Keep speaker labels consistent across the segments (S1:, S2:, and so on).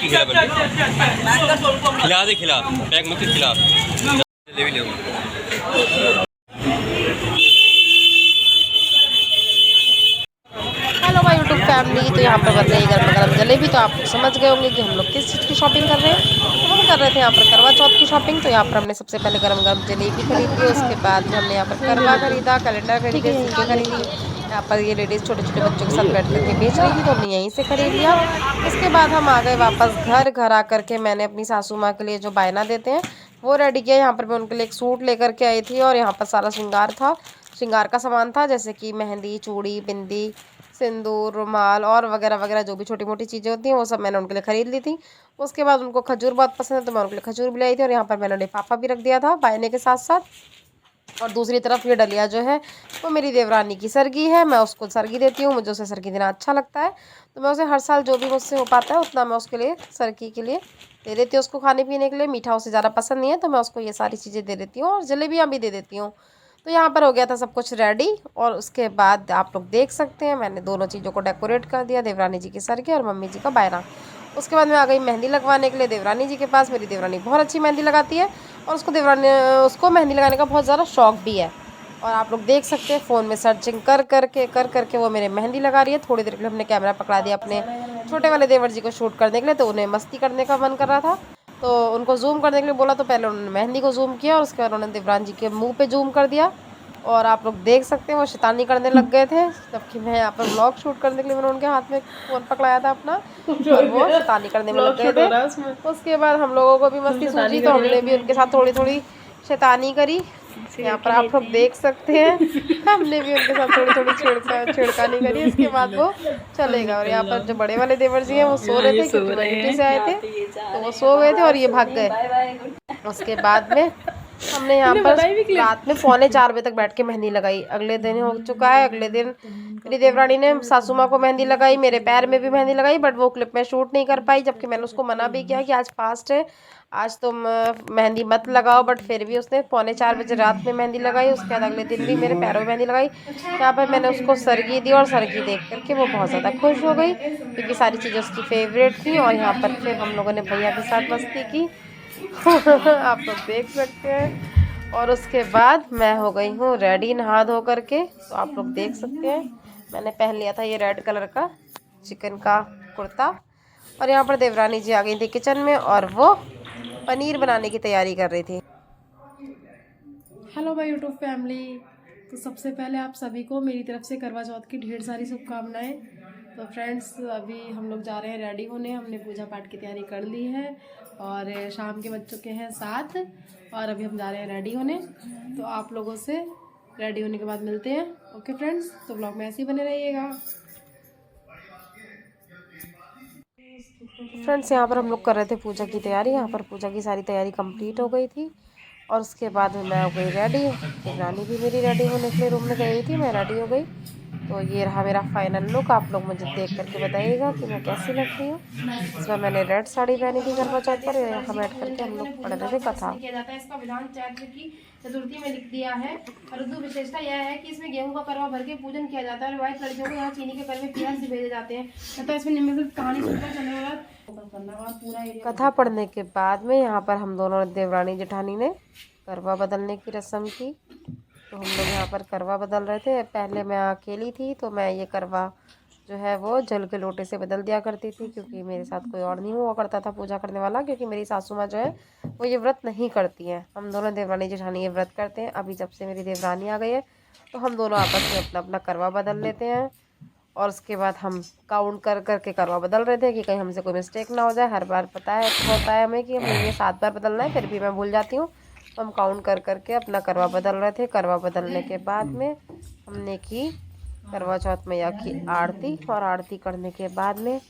S1: खिला दे, खिला पैक मत खिला जलेबी ले।
S2: Hello my YouTube family. तो यहाँ पर बन रही है गर्मा गर्म जलेबी। तो आप समझ गए होंगे कि हम लोग किस चीज़ की शॉपिंग कर रहे हैं। तो हम कर रहे थे यहाँ पर करवा चौथ की शॉपिंग। तो यहाँ पर हमने सबसे पहले गर्म गर्म जलेबी खरीदी। उसके बाद में हमने यहाँ पर करवा खरीदा, कैलेंडर खरीदे, सिक्के खरीदी। यहाँ पर ये लेडीज़ छोटे छोटे बच्चों के साथ बैठ करके बेच रही थी, तो हमने यहीं से खरीद लिया। उसके बाद हम आ गए वापस घर। घर आकर के मैंने अपनी सासू माँ के लिए जो बायना देते हैं वो रेडी किया। यहाँ पर मैं उनके लिए एक सूट लेकर के आई थी और यहाँ पर सारा श्रृंगार था, श्रृंगार का सामान था, जैसे कि मेहंदी, चूड़ी, बिंदी, सिंदूर, रुमाल और वगैरह वगैरह जो भी छोटी मोटी चीज़ें होती हैं वो सब मैंने उनके लिए ख़रीद ली थी। उसके बाद उनको खजूर बहुत पसंद है तो मैं उनके लिए खजूर भी लाई थी और यहाँ पर मैंने लिफाफा भी रख दिया था बायने के साथ साथ। और दूसरी तरफ ये डलिया जो है वो मेरी देवरानी की सरगी है, मैं उसको सरगी देती हूँ, मुझे उसे सरगी देना अच्छा लगता है। तो मैं उसे हर साल जो भी मुझसे हो पाता है उतना मैं उसके लिए सरगी के लिए दे देती हूँ, उसको खाने पीने के लिए। मीठा उसे ज़्यादा पसंद नहीं है तो मैं उसको ये सारी चीज़ें दे देती हूँ और जलेबियाँ भी दे देती हूँ। तो यहाँ पर हो गया था सब कुछ रेडी और उसके बाद आप लोग देख सकते हैं मैंने दोनों चीज़ों को डेकोरेट कर दिया, देवरानी जी की सर के और मम्मी जी का बायना। उसके बाद मैं आ गई मेहंदी लगवाने के लिए देवरानी जी के पास। मेरी देवरानी बहुत अच्छी मेहंदी लगाती है और उसको मेहंदी लगाने का बहुत ज़्यादा शौक भी है। और आप लोग देख सकते हैं फ़ोन में सर्चिंग कर करके वो मेरे मेहंदी लगा रही है। थोड़ी देर के लिए हमने कैमरा पकड़ा दिया अपने छोटे वाले देवर जी को शूट करने के लिए, तो उन्हें मस्ती करने का मन कर रहा था तो उनको जूम करने के लिए बोला। तो पहले उन्होंने मेहंदी को जूम किया और उसके बाद उन्होंने देवरान जी के मुंह पे जूम कर दिया। और आप लोग देख सकते हैं वो शैतानी करने लग गए थे, जबकि मैं यहाँ पर व्लॉग शूट करने के लिए मैंने उनके हाथ में फ़ोन पकड़ाया था अपना और वो शैतानी करने में लग गए थे। उसके बाद हम लोगों को भी मस्ती सूझी तो हमने भी उनके साथ थोड़ी थोड़ी शैतानी करी। यहाँ पर आप लोग देख सकते हैं हमने भी उनके साथ थोड़ी थोड़ी छिड़कानी करी। इसके बाद वो चलेगा। और यहाँ पर जो बड़े वाले देवर जी हैं वो सो रहे थे क्योंकि वो ड्यूटी से आए थे, तो वो सो गए थे और ये भाग गए। उसके बाद में हमने यहाँ पर रात में 3:45 बजे तक बैठ के मेहंदी लगाई। अगले दिन हो चुका है, अगले दिन मेरी देवरानी ने सासू माँ को मेहंदी लगाई, मेरे पैर में भी मेहंदी लगाई, बट वो क्लिप में शूट नहीं कर पाई, जबकि मैंने उसको मना भी किया कि आज फास्ट है, आज तुम मेहंदी मत लगाओ, बट फिर भी उसने 3:45 बजे रात में मेहंदी लगाई। उसके बाद अगले दिन भी मेरे पैरों में मेहंदी लगाई। यहाँ पर मैंने उसको सरगी दी और सरगी देख करके वो बहुत ज़्यादा खुश हो गई क्योंकि सारी चीज़ें उसकी फेवरेट थी। और यहाँ पर फिर हम लोगों ने भैया के साथ मस्ती की आप लोग देख सकते हैं। और उसके बाद मैं हो गई हूँ रेडी नहा धो करके। तो आप लोग देख सकते हैं मैंने पहन लिया था ये रेड कलर का चिकन का कुर्ता। और यहाँ पर देवरानी जी आ गई थी किचन में और वो पनीर बनाने की तैयारी कर रही थी।
S3: Hello my YouTube family. तो सबसे पहले आप सभी को मेरी तरफ से करवा चौथ की ढेर सारी शुभकामनाएं। तो फ्रेंड्स अभी हम लोग जा रहे हैं रेडी होने, हमने पूजा पाठ की तैयारी कर ली है और शाम के बज चुके हैं 7 और अभी हम जा रहे हैं रेडी होने। तो आप लोगों से रेडी होने के बाद मिलते हैं। ओके फ्रेंड्स, तो ब्लॉग में ऐसे ही बने रहिएगा।
S2: फ्रेंड्स यहाँ पर हम लोग कर रहे थे पूजा की तैयारी। यहाँ पर पूजा की सारी तैयारी कंप्लीट हो गई थी और उसके बाद मैं हो गई रेडी। देवरानी भी मेरी रेडी होने के लिए रूम में गई थी, मैं रेडी हो गई। तो ये रहा मेरा फाइनल लुक। आप लोग मुझे देख करके बताइएगा कि मैं कैसी लग रही हूँ। इसमें मैंने रेड साड़ी पहनी थी करवा चौथ पर। यहाँ बैठ करके हम लोग पढ़ रहे थे कथा।
S3: इसका विधान चैत्र की चतुर्थी में लिख दिया है। परंतु विशेषता यह है कि इसमें गेहूं का करवा भर के पूजन किया जाता है और विवाहित लड़कियों को यहाँ चीनी के करवे प्याज से भेजे जाते हैं तथा इसमें निम्नलिखित कहानी सुनकर चलने वाला पूरा
S2: कथा पढ़ने के बाद में यहाँ पर हम दोनों देवरानी जेठानी ने करवा बदलने की रस्म की। तो हम लोग यहाँ पर करवा बदल रहे थे। पहले मैं अकेली थी तो मैं ये करवा जो है वो जल के लोटे से बदल दिया करती थी क्योंकि मेरे साथ कोई और नहीं हुआ करता था पूजा करने वाला, क्योंकि मेरी सासू माँ जो है वो ये व्रत नहीं करती हैं। हम दोनों देवरानी जेठानी ये व्रत करते हैं। अभी जब से मेरी देवरानी आ गई है तो हम दोनों आपस में अपना अपना करवा बदल लेते हैं। और उसके बाद हम काउंट कर करके करवा बदल रहे थे कि कहीं हमसे कोई मिस्टेक ना हो जाए। हर बार पता है होता है हमें कि हमें ये 7 बार बदलना है, फिर भी मैं भूल जाती हूँ। तो हम काउंट कर करके अपना करवा बदल रहे थे। करवा बदलने के बाद में हमने की करवा चौथ मैया की आरती और आरती करने के बाद में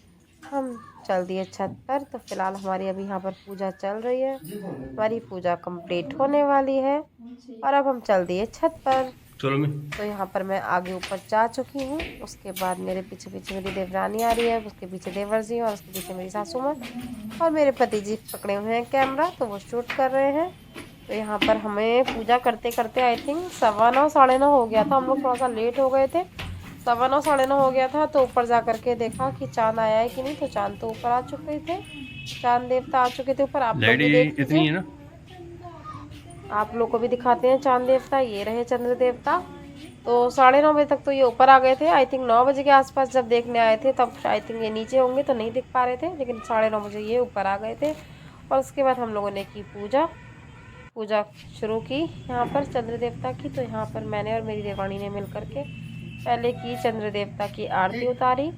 S2: हम चल दिए छत पर। तो फिलहाल हमारी अभी यहाँ पर पूजा चल रही है, हमारी पूजा कंप्लीट होने वाली है और अब हम चल दिए छत पर। तो यहाँ पर मैं आगे ऊपर जा चुकी हूँ। उसके बाद मेरे पीछे पीछे मेरी देवरानी आ रही है, उसके पीछे देवर जी और उसके पीछे मेरी सासू माँ और मेरे पति जी पकड़े हुए हैं कैमरा, तो वो शूट कर रहे हैं। तो यहाँ पर हमें पूजा करते करते आई थिंक 9:15 9:30 हो गया था। हम लोग थोड़ा सा लेट हो गए थे। 9:15 9:30 हो गया था, तो ऊपर जा करके देखा कि चांद आया है कि नहीं। तो चांद तो ऊपर आ चुके थे, चांद देवता आ चुके थे ऊपर। आप लोग भी देख
S1: इतनी है
S2: लीजिए,
S1: ना।
S2: आप लोग को भी दिखाते हैं चांद देवता। ये रहे चंद्र देवता। तो 9:30 बजे तक तो ये ऊपर आ गए थे। आई थिंक 9 बजे के आसपास जब देखने आए थे तब आई थिंक ये नीचे होंगे तो नहीं दिख पा रहे थे, लेकिन 9:30 बजे ये ऊपर आ गए थे। और उसके बाद हम लोगों ने की पूजा शुरू की यहाँ पर चंद्र देवता की। तो यहाँ पर मैंने और मेरी देवानी ने मिल करके पहले की चंद्र देवता की आरती उतारी,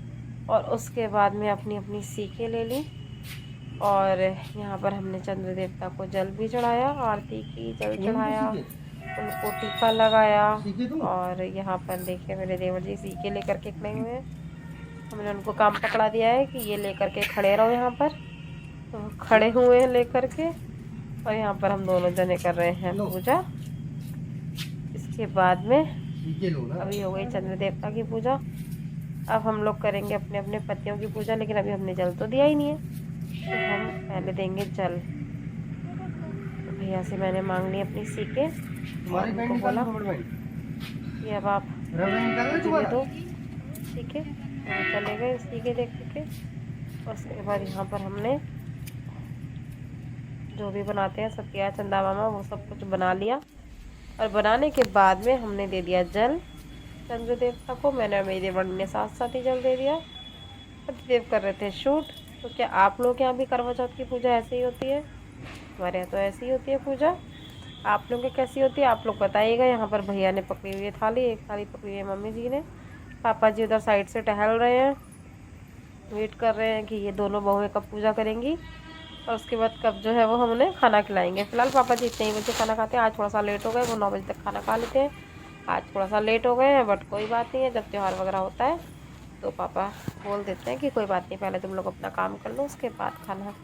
S2: और उसके बाद में अपनी अपनी सीखें ले ली। और यहाँ पर हमने चंद्र देवता को जल भी चढ़ाया, आरती की, जल चढ़ाया, उनको टीका लगाया। और यहाँ पर देखिए मेरे देवर जी सीखे लेकर के खड़े हुए हैं। हमने उनको काम पकड़ा दिया है कि ये लेकर के खड़े रहो यहाँ पर। तो खड़े हुए हैं लेकर के, और यहाँ पर हम दोनों जने कर रहे हैं पूजा। इसके बाद में अभी हो गई चंद्र देवता की पूजा। अब हम लोग करेंगे अपने अपने पतियों की पूजा, लेकिन अभी हमने जल तो दिया ही नहीं है, तो हम पहले देंगे जल। तो भैया से मैंने मांग ली अपनी सीखे, उनको बोला कि अब आप दे दो सीखे। चले गए सीखे देख के। और उसके बाद यहाँ पर हमने जो भी बनाते हैं सत्या चंदा मामा वो सब कुछ बना लिया। और बनाने के बाद में हमने दे दिया जल चंद्र देवता को। मैंने और मेरी देवरानी ने साथ साथ ही जल दे दिया। पतिदेव कर रहे थे शूट। तो क्या आप लोग के यहाँ भी करवा चौथ की पूजा ऐसे ही होती है? हमारे यहाँ तो ऐसी ही होती है पूजा। आप लोगों की कैसी होती है आप लोग बताइएगा। यहाँ पर भैया ने पकड़ी हुई है थाली, एक थाली पकड़ी हुई है मम्मी जी ने। पापा जी उधर साइड से टहल रहे हैं, वेट कर रहे हैं कि ये दोनों बहुएं कब पूजा करेंगी, और उसके बाद कब जो है वो हम उन्हें खाना खिलाएंगे। फिलहाल पापा जी इतने ही बजे खाना खाते हैं। आज थोड़ा सा लेट हो गए, वो 9 बजे तक खाना खा लेते हैं। आज थोड़ा सा लेट हो गए हैं, बट कोई बात नहीं है। जब त्यौहार वगैरह होता है तो पापा बोल देते हैं कि कोई बात नहीं, पहले तुम लोग अपना काम कर लो, उसके बाद खाना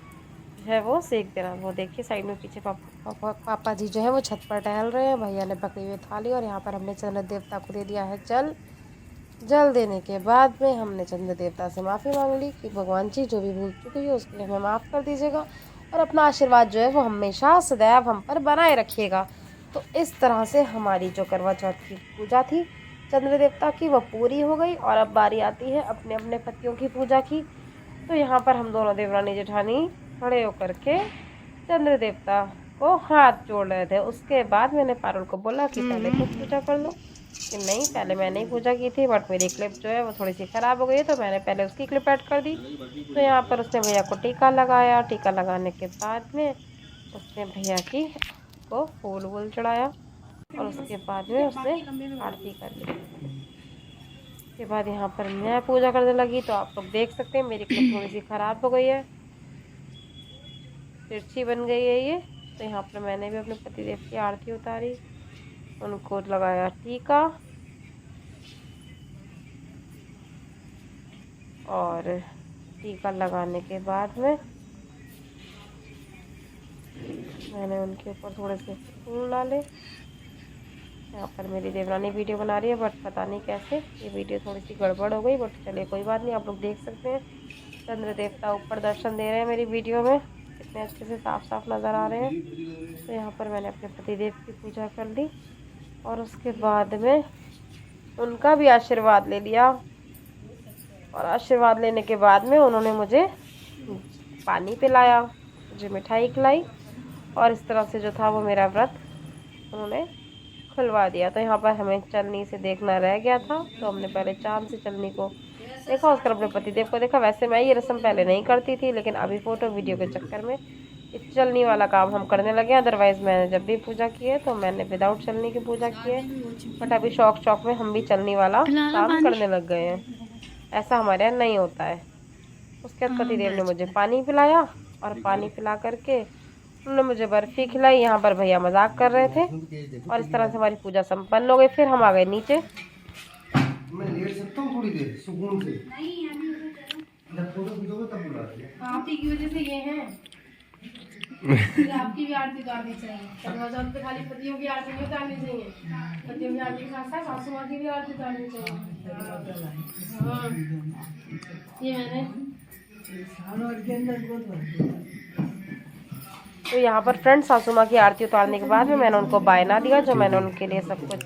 S2: जो है वो सेक देना। वो देखिए साइड में पीछे पापा जी जो है वो छत पर टहल रहे हैं। भैया ने पकड़ी हुई थाली, और यहाँ पर हमने चंद्र देवता को दे दिया है जल। जल देने के बाद में हमने चंद्र देवता से माफ़ी मांग ली कि भगवान जी जो भी भूल चुकी है उसके लिए हमें माफ़ कर दीजिएगा, और अपना आशीर्वाद जो है वो हमेशा सदैव हम पर बनाए रखिएगा। तो इस तरह से हमारी जो करवा चौथ की पूजा थी चंद्र देवता की वो पूरी हो गई। और अब बारी आती है अपने अपने पतियों की पूजा की। तो यहाँ पर हम दोनों देवरानी जेठानी खड़े होकर के चंद्र देवता को हाथ जोड़ रहे थे। उसके बाद मैंने पारुल को बोला कि पहले खुद पूजा कर लो, कि नहीं पहले मैंने ही पूजा की थी, बट मेरी क्लिप जो है वो थोड़ी सी ख़राब हो गई है, तो मैंने पहले उसकी क्लिप ऐड कर दी। तो यहाँ पर उसने भैया को टीका लगाया। टीका लगाने के बाद में उसने भैया की को फूल वूल चढ़ाया, और उसके बाद में उसने आरती कर ली। उसके बाद यहाँ पर मैं पूजा करने लगी। तो आप लोग देख सकते हैं मेरी क्लिप थोड़ी सी ख़राब हो गई है, तिरछी बन गई है ये। तो यहाँ पर मैंने भी अपने पतिदेव की आरती उतारी, उनको लगाया टीका, और टीका लगाने के बाद में मैंने उनके ऊपर थोड़े से फूल डाले। यहाँ पर मेरी देवरानी वीडियो बना रही है, बट पता नहीं कैसे ये वीडियो थोड़ी सी गड़बड़ हो गई, बट चलिए कोई बात नहीं। आप लोग देख सकते हैं चंद्र देवता ऊपर दर्शन दे रहे हैं मेरी वीडियो में, कितने अच्छे से साफ साफ नज़र आ रहे हैं। तो यहाँ पर मैंने अपने पतिदेव की पूजा कर ली, और उसके बाद में उनका भी आशीर्वाद ले लिया। और आशीर्वाद लेने के बाद में उन्होंने मुझे पानी पिलाया, मुझे मिठाई खिलाई, और इस तरह से जो था वो मेरा व्रत उन्होंने खुलवा दिया। तो यहाँ पर हमें चलनी से देखना रह गया था, तो हमने पहले चांद से चलनी को देखा, उसकर अपने पतिदेव को देखा। वैसे मैं ये रस्म पहले नहीं करती थी, लेकिन अभी फ़ोटो वीडियो के चक्कर में इस चलनी वाला काम हम करने लगे। अदरवाइज़ मैंने जब भी पूजा की है तो मैंने विदाउट चलनी की पूजा की है, बट अभी शौक में हम भी चलनी वाला काम करने लग गए हैं। ऐसा हमारे यहाँ नहीं होता है। उसके बाद पतिदेव ने मुझे पानी पिलाया, और पानी पिला करके उन्होंने मुझे बर्फ़ी खिलाई। यहाँ पर भैया मजाक कर रहे थे, और इस तरह से हमारी पूजा संपन्न हो गई। फिर हम आ गए नीचे।
S4: मैं लेट सकता हूँ थोड़ी देर सुकून से। जब फोटो खींचोगे तब बुला रही है।
S3: आप ही की वजह से ये है। आपकी भी आरती उतारनी चाहिए। करवा चौथ पे खाली पतियों की आरती नहीं उतारनी चाहिए, पतियों की आरती के साथ साथ सासू माँ की भी आरती उतारनी चाहिए। हाँ, ये मैंने
S2: तो यहाँ पर फ्रेंड्स सासू माँ की आरती उतारने के बाद में मैंने उनको बायना दिया, जो मैंने उनके लिए सब कुछ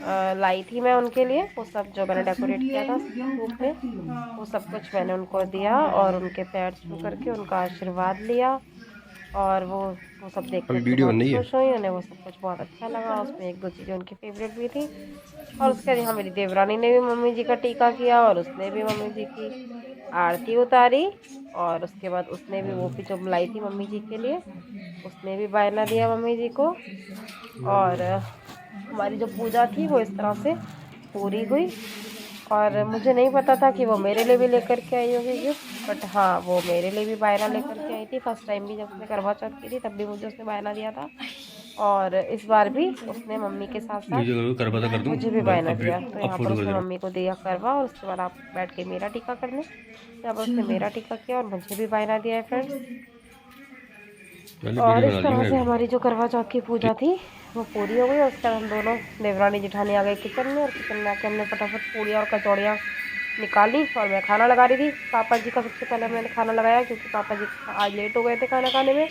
S2: लाई थी मैं उनके लिए, वो सब जो मैंने डेकोरेट किया था सूप में, वो सब कुछ मैंने उनको दिया और उनके पैर छू करके उनका आशीर्वाद लिया। और वो सब देख कर बहुत खुश हुई, उन्हें वो सब कुछ बहुत अच्छा लगा। उसमें एक दो चीज़ें उनकी फेवरेट भी थी। और उसके बाद यहाँ मेरी देवरानी ने भी मम्मी जी का टीका किया और उसने भी मम्मी जी की आरती उतारी। और उसके बाद उसने भी वो भी जो लाई थी मम्मी जी के लिए, उसने भी बायना दिया मम्मी जी को। और हमारी जो पूजा थी वो इस तरह से पूरी हुई। और मुझे नहीं पता था कि वो मेरे लिए भी लेकर के आई होगी गिफ्ट, बट हाँ वो मेरे लिए भी बायना लेकर के आई थी। फर्स्ट टाइम भी जब उसने करवा चौथ की थी तब भी मुझे उसने बायना दिया था, और इस बार भी उसने मम्मी के साथ साथ मुझे भी बायना दिया। तो यहाँ पर उसने मम्मी को दिया करवा और उसके बाद आप बैठ के मेरा टीका करने, यहाँ पर उसने मेरा टीका किया और मुझे भी बायना दिया है फ्रेंड्स। और इस तरह से हमारी जो करवा चौथ की पूजा थी वो पूरी हो गई। और उसके बाद हम दोनों देवरानी जेठानी आ गए किचन में, और किचन में आके हमने फटाफट पूड़ियाँ और कचौड़ियाँ निकाली और मैं खाना लगा रही थी। पापा जी का सबसे पहले मैंने खाना लगाया क्योंकि पापा जी आज लेट हो गए थे खाना खाने में।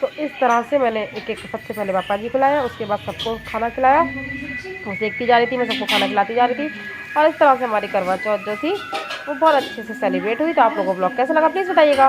S2: तो इस तरह से मैंने एक एक सबसे पहले पापा जी को लाया, उसके बाद सबको खाना खिलाया। वो सेकती जा रही थी, मैं सबको खाना खिलाती जा रही थी। और इस तरह से हमारी करवा चौथ जो थी वो बहुत अच्छे से सेलिब्रेट हुई। तो आप लोगों को ब्लॉग कैसा लगा प्लीज़ बताइएगा।